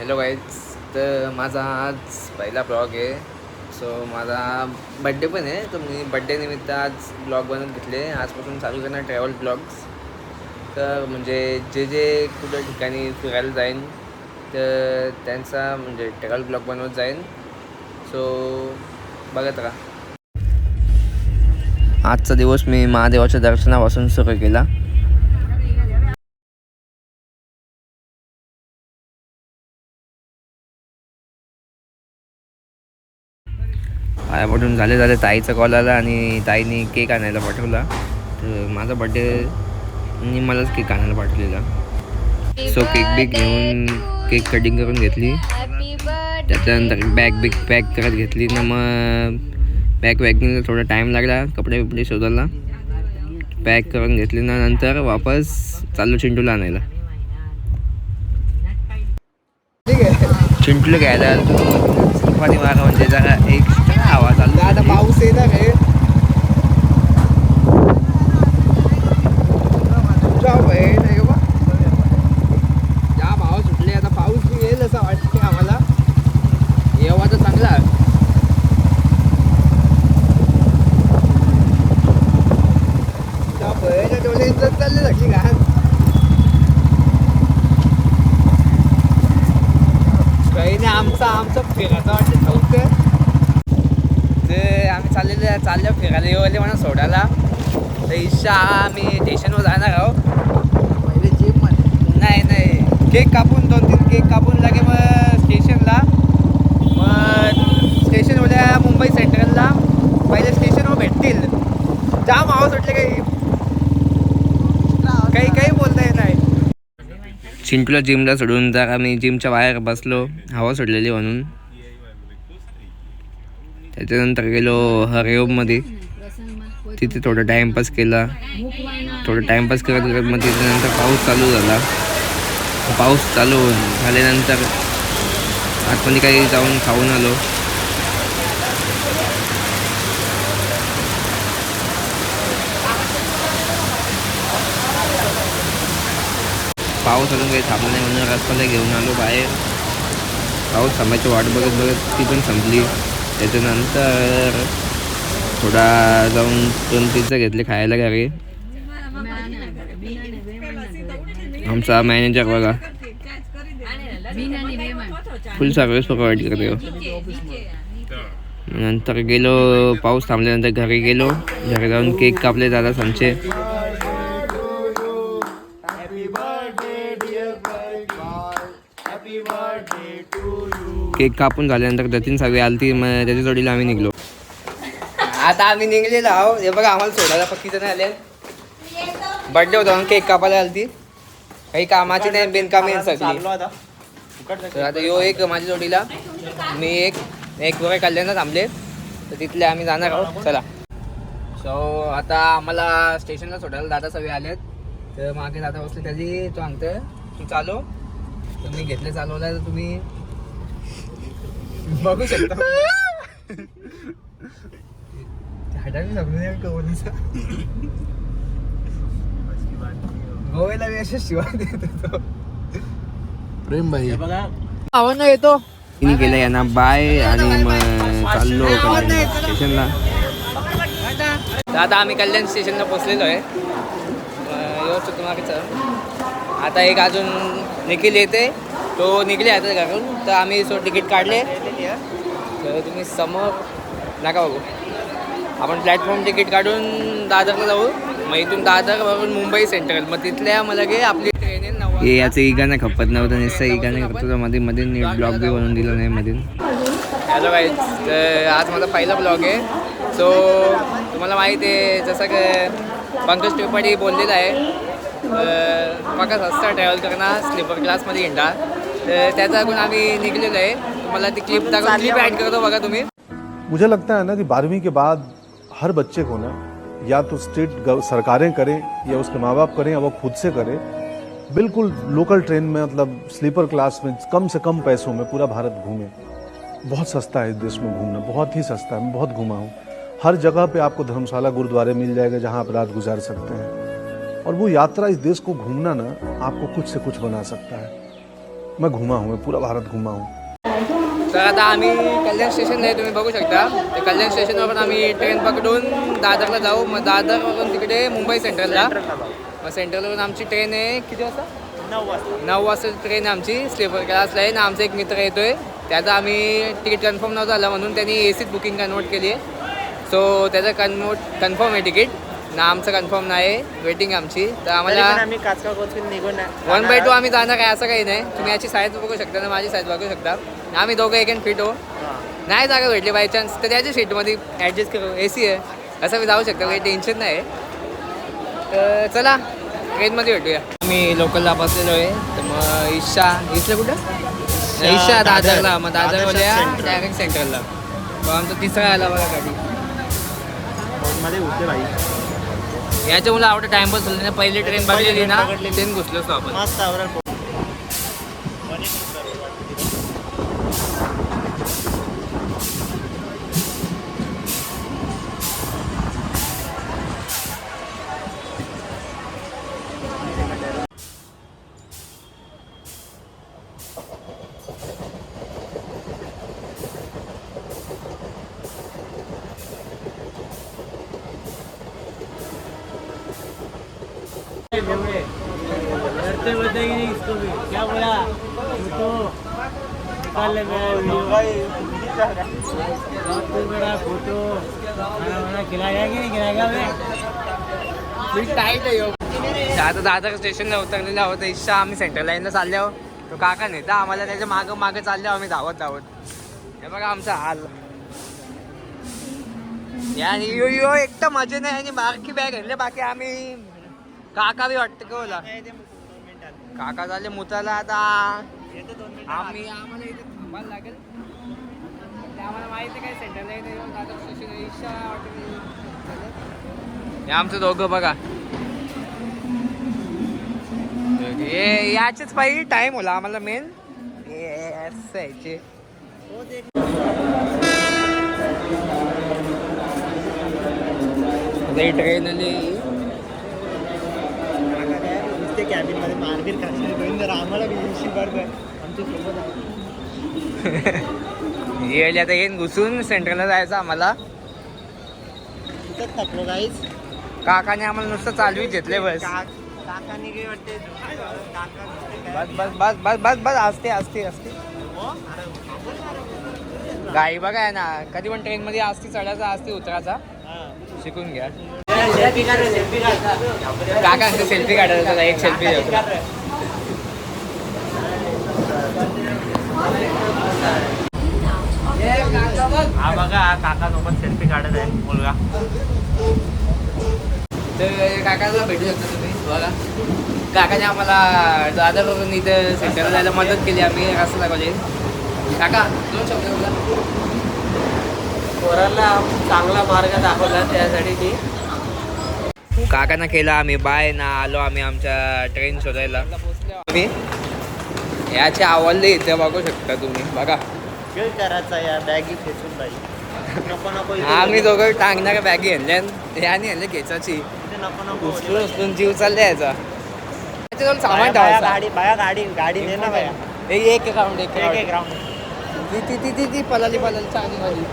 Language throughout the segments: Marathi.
Hello guys. तर माझा आज पहिला ब्लॉग आहे. सो माझा बड्डे पण आहे, तर मी बड्डे निमित्त आज ब्लॉग बनवून घेतले. आजपासून चालू करणार ट्रॅव्हल ब्लॉग्स. तर म्हणजे जे जे कुठं ठिकाणी फिरायला जाईन तर त्यांचा म्हणजे ट्रॅव्हल ब्लॉग बनवत जाईन. सो बघत राहा. आजचा दिवस मी महादेवाच्या दर्शनापासून सुरू केला. पायापटून झाले ताईचा कॉल आला आणि ताईने केक आणायला पाठवला. तर माझा बड्डे आणि मलाच केक आणायला पाठवलेला. सो केक बिक घेऊन केक कटिंग करून घेतली. त्याच्यानंतर बॅग पॅक करत घेतली ना. मग बॅग पॅकिंगला थोडा टाईम लागला. कपडे बिपडे शोधायला पॅक करून घेतली ना. नंतर वापस चाललो चिंटूला आणायला. चिंटूला घ्यायला तुफानी वारा म्हणजे जरा एक्स्ट्रा आवाज आला. आता पाऊस येत आहे. ज्या भाव सुटले आता पाऊस बी येईल असं वाटते आम्हाला. येवा तर चांगला. चालले सगळी घाण. काही नाही आमचं फिरायचं वाटतं नव्हतं. ते आम्ही चाललो फिरायला येवले म्हणा सोडायला. तर इच्छा आम्ही स्टेशनवर जाणार आहोत. पहिले जिममध्ये नाही केक कापून 2-3 केक कापून लागे. मग स्टेशनला. मग स्टेशनवाल्या मुंबई सेंट्रलला पहिले स्टेशनवर भेटतील. जाम आवाज सुटले. काही बोलता येत नाही. चिंटूला जिमला सोडून जरा मी जिमच्या बाहेर बसलो हवा सुटलेली म्हणून. त्याच्यानंतर गेलो हरिओममध्ये. तिथे थोडा टाईमपास केला. टाईमपास करत मग त्याच्यानंतर पाऊस चालू झाला. पाऊस चालू झाल्यानंतर आतमध्ये काही जाऊन खाऊन आलो. पाऊस अजून काही थांबला नाही म्हणून रस्त्याला घेऊन आलो बाहेर. पाऊस थांबायची वाट बघत ती पण संपली. त्याच्यानंतर थोडा जाऊन 2 पिझ्झा घेतले खायला घरी. आमचा मॅनेजर बघा फुल सर्विस प्रोव्हाइड करतो. नंतर गेलो पाऊस थांबल्यानंतर घरी गेलो. घरी जाऊन केक कापले दादा संचे. केक कापून झाल्यानंतर जतीन सावी आलती. मग त्याच्या जोडीला आम्ही निघलो. आता आम्ही निघलेलो आहो. हे बघा आम्हाला सोडायला पक्की जण आले. बर्थडे होता म्हणून केक कापायला आलती. काही कामाची नाही बिनकामी सगळी. तर आता यो एक माझ्या जोडीला मी एक वगैरे कल्याणला थांबले. तर तिथले आम्ही जाणार आहोत. चला. सो आता आम्हाला स्टेशनला सोडायला दादा सगळे आलेत. तर मागे दादा बसले त्याची तो सांगतोय तू चालव. तर मी घेतले चालवला. तर तुम्ही बघू शकता. गोव्याला मी अशा शिवाय देत होतो. प्रेम भाई आवाज नाही येतो. तिने केलं यांना बाय आणि मग चाललो स्टेशनला. आता आम्ही कल्याण स्टेशनला पोचलेलो आहे. आता एक अजून निखिल येते. तो निघले आता घरून. तर आम्ही तिकीट काढले. तर तुम्ही समोर नका बघू. आपण प्लॅटफॉर्म तिकीट काढून दादरला जाऊ. मग इथून दादरवरून मुंबई सेंट्रल. मग तिथल्या मला आपली ट्रेन आहे. हे याचं इगाने खपत नव्हतं. नुसतं इगाने खपत मध्ये नीट ब्लॉग बी बनवून दिलं नाही मध्ये. Hello guys. तर आज माझा पहिला ब्लॉग आहे. सो तुम्हाला माहीत आहे जसं की पंकज त्रिपाठी बोललेलं आहे बघा सस्ता ट्रॅव्हल करणार स्लीपर क्लासमध्ये हिंडा. तर त्याच्याकडून आम्ही निघलेलो आहे. तुम्हाला ती क्लिप ॲड करतो बघा तुम्ही. मुझे लगता है ना कि 12वीं के बाद हर बच्चे को ना या तो स्टेट सरकारें करें या उसके माँ बाप करें या वो खुद से करे, बिल्कुल लोकल ट्रेन में मतलब स्लीपर क्लास में कम से कम पैसों में पूरा भारत घूमे. बहुत सस्ता है इस देश में घूमना, बहुत ही सस्ता है. मैं बहुत घूमा हूँ. हर जगह पे आपको धर्मशाला गुरुद्वारे मिल जाएगा जहाँ आप रात गुजार सकते हैं. और वो यात्रा इस देश को घूमना ना आपको कुछ से कुछ बना सकता है. मैं घूमा हूँ, मैं पूरा भारत घूमा हूँ. तर आता आम्ही कल्याण स्टेशनला आहे, तुम्ही बघू शकता. ते कल्याण स्टेशनवरून आम्ही ट्रेन पकडून दादरला जाऊ. मग दादरवरून तिकडे मुंबई सेंट्रलला. मग सेंट्रलवरून आमची ट्रेन आहे किती वाजता? 9 वाजता ट्रेन आहे आमची, स्लीपर क्लासला आहे ना. आमचा एक मित्र येतोय, त्याचं आम्ही तिकीट कन्फर्म नव्हतं झालं म्हणून त्यांनी एसीत बुकिंग कन्वर्ट केली आहे. सो त्याचं कन्फर्म आहे तिकीट ना, आमचं कन्फर्म नाही, वेटिंग आमची. तर आम्हाला आम्ही काचका कोचून निघून 1/2 आम्ही जाणार आहे, असं काही नाही. तुम्ही याची साईज बघू शकता ना, माझी साईज बघू शकता. आम्ही दोघं एक फिट हो, नाही जागा भेटली बाय चान्स तर त्याच्या सीटमध्ये ॲडजस्ट करू. ए सी आहे, असं मी जाऊ शकतो, काही टेन्शन नाही. तर चला ट्रेनमध्ये भेटूया. आम्ही लोकलला बसलेलो आहे. तर मग इशा कुठं? इशा दादरला. मग दादरवाल्या डायरेक्ट सेंट्रलला. मग आमचा तिसरा आला बघा गाडी. मध्ये होते भाई. याच्या मुलं आवडतं टाइमपास होतं ना. पहिली ट्रेन बघलेली ना, ट्रेन घुसलो असतो आपण. मस्त आवडेल. करते बताएंगे इसको भी क्या बोला तो निकाल ले मेरा वीडियो बड़ा फोटो खाना वाना खिलाएगा कि नहीं खिलाएगा मैं टाईट आहे आता दादर स्टेशनला उतरलेला होता इच्छा. आम्ही सेंट्रल लाईनला चालले आहो. तो काका नेता आम्हाला त्याच्या मागं चालले आहो आम्ही धावत. हे बघा आमचा हाल. यानी यो एकदम मजे नाही. आणि बाकी बॅग घेतले, बाकी आम्ही काका बी वाटतं का बोला. काका झाले मुताला. आता आम्हाला इथे थांबायला लागेल. आम्हाला माहिती काय सेंट्रल लाईन दादर स्टेशन इच्छा हे आमचं दोघं बघा. याचेच पाहिजे टाइम होला आम्हाला मेन यायचे. ट्रेन आली. कॅबिन मध्ये मारबीर खायला आम्हाला आमच्या सोबत आता येईन घुसून सेंट्रलला जायचं आम्हाला. तिथंच थकलो गाईच. काकाने आम्हाला नुसतं चालवीत घेतले बस. काकाने काय वाटते बस बस बस बस बस असते असते असते. गाई बघा आहे ना, कधी पण ट्रेन मध्ये असते चढायचा असते उतराचा. शिकून घ्या. काका सेल्फी काढायचा. एक सेल्फी हा बघा काका सोबत सेल्फी काढत आहे मुलगा. तर काकाला भेटू शकता तुम्ही बघा. काकाने आम्हाला दादरवरून इथं सेंटरला जायला मदत केली. आम्ही असं दाखवले. काका 2 शब्द बोला. पोरांना चांगला मार्ग दाखवला त्यासाठी मी. काकांना केला आम्ही बाय ना. आलो आम्ही आमच्या ट्रेन शोधायला. आम्ही याचे आवडले इथे बघू शकता तुम्ही बघा. खेळ करायचा या बॅगी खेचून बाई. नको नको आम्ही दोघं टांगणाऱ्या बॅगी आणल्या. याने आणले केचाची. नको नको उचलून उचलून जीव चालले याचा. त्याच्याजवळ सामान बाया ठेवायचं. गाडी बाया गाडी गाडी ने ना बाया. एक राऊंड एक एक राऊंड. ती पलाली चांगली माझी.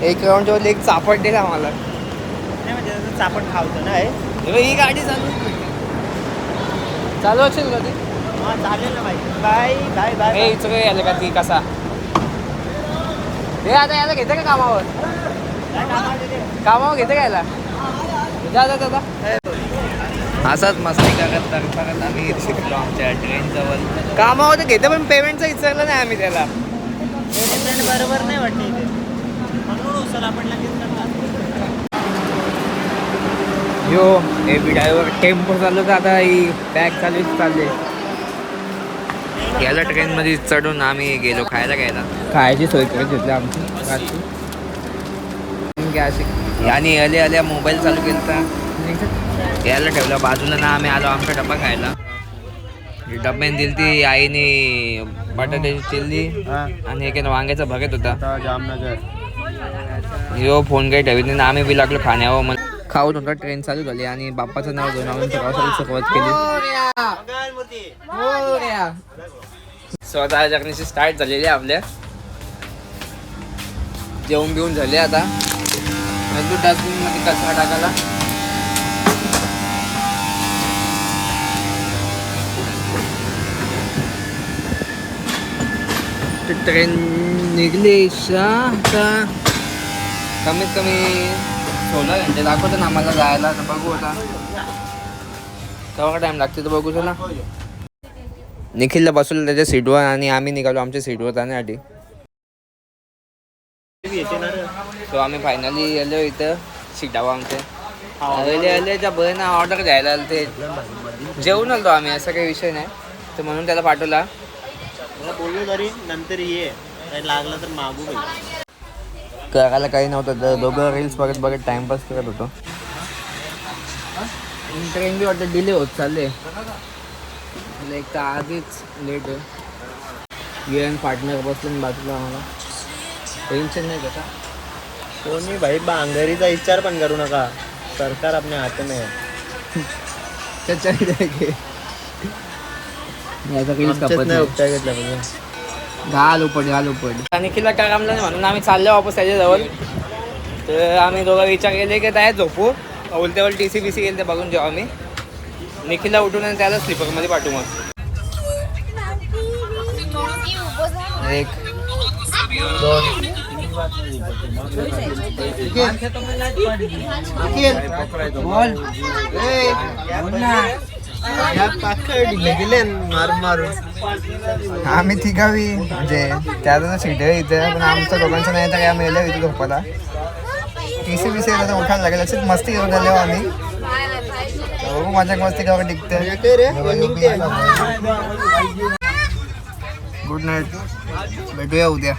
एक राऊंडच्या वर एक चापट दिला आम्हाला. नाही म्हणजे चापट खावतो ना ही गाडी चालू असेल का ती. हा चालेल ना बाई. Bye bye bye. हे इथं काय आलं का ती कसा. हे आता याला घेते का कामावर. कामावर घेते का याला. जा जा जा. असाच मस्ती करत आम्ही शिकलो आमच्या ट्रेन जवळ. कामावर तर घेते पण पेमेंटचं विचारलं नाही आम्ही त्याला. पेमेंट बरोबर नाही वाटते इथे म्हणून उचल आपण लगेच करणार. यो हे ड्रायव्हर टेम्पो चालू तर आता ही बॅग चालले. याला ट्रेनमध्ये चढून आम्ही गेलो खायला खायची सोय करून घेतली आमची. आणि आल्या मोबाईल चालू केला. यायला ठेवला बाजूला ना. आम्ही आलो आमचा डब्बा खायला. डब्याने दिली ती आईने बटाट्याची चिल्ली आणि एक वांग्याचा भगत होता. जामनगर यो फोन काही ठेवीत नाही. आम्ही बी लागलो खाण्यावर. खाऊन होता ट्रेन चालू झाली आणि बाप्पाचं नाव घेऊन आम्ही प्रवासाला सुरुवात केली. स्वतः जगण्याची स्टार्ट झालेली आहे आपल्या. जेवण बिवून झाले आता. डस्टबिन मध्ये कचरा टाकायला. ट्रेन निघली आता कमीत कमी 16 घंटे दाखवतो ना आम्हाला जायला. तर बघू आता केव्हा टाइम लागते तर बघू. चला निखिलला बसवलं त्याच्या सीटवर आणि आम्ही निघालो आमच्या सीटवर जाण्यासाठी. सो आम्ही फायनली आलो इथं सीटावर आमच्या आल्याच्या बहिणा ऑर्डर द्यायला आलं ते जेवून आलो आम्ही. असा काही विषय नाही तर म्हणून त्याला पाठवला. बोललो तरी नंतर ये काही लागलं तर मागू. करायला काही नव्हतं तर दोघं रील्स बघत बघत टाइमपास करत होतो. ट्रेन बी वाटतं डिले होत चालले. एक तर आधीच लेट आहे. UN पार्टनर बसले बाजूला. आम्हाला टेन्शन नाही कसा. कोणी भाई बांगरीचा विचार पण करू नका. सरकार आपल्या हात में त्याच्या उपचार घेतला पाहिजे. घाल उपट निखिलला काय कामला नाही म्हणून आम्ही चाललो वापस त्याच्याजवळ. तर आम्ही दोघं विचार केले की काय झोपू. उलट्यावर TC BC गेले ते बघून जेव्हा आम्ही निखिलला उठून आणि त्याला स्लीपरमध्ये पाठवू. मग 1 2 आम्ही तिघावी म्हणजे त्याचं सीट आहे इथे पण आमचं दोघांचं नाही तर आम्ही येलो इथे झोपायला. TC BC तर उठायला लागेल. असेच मस्ती घेऊन आलो आम्ही. माझ्या मस्ती गावा टिकते. गुड नाईट भेटूया उद्या.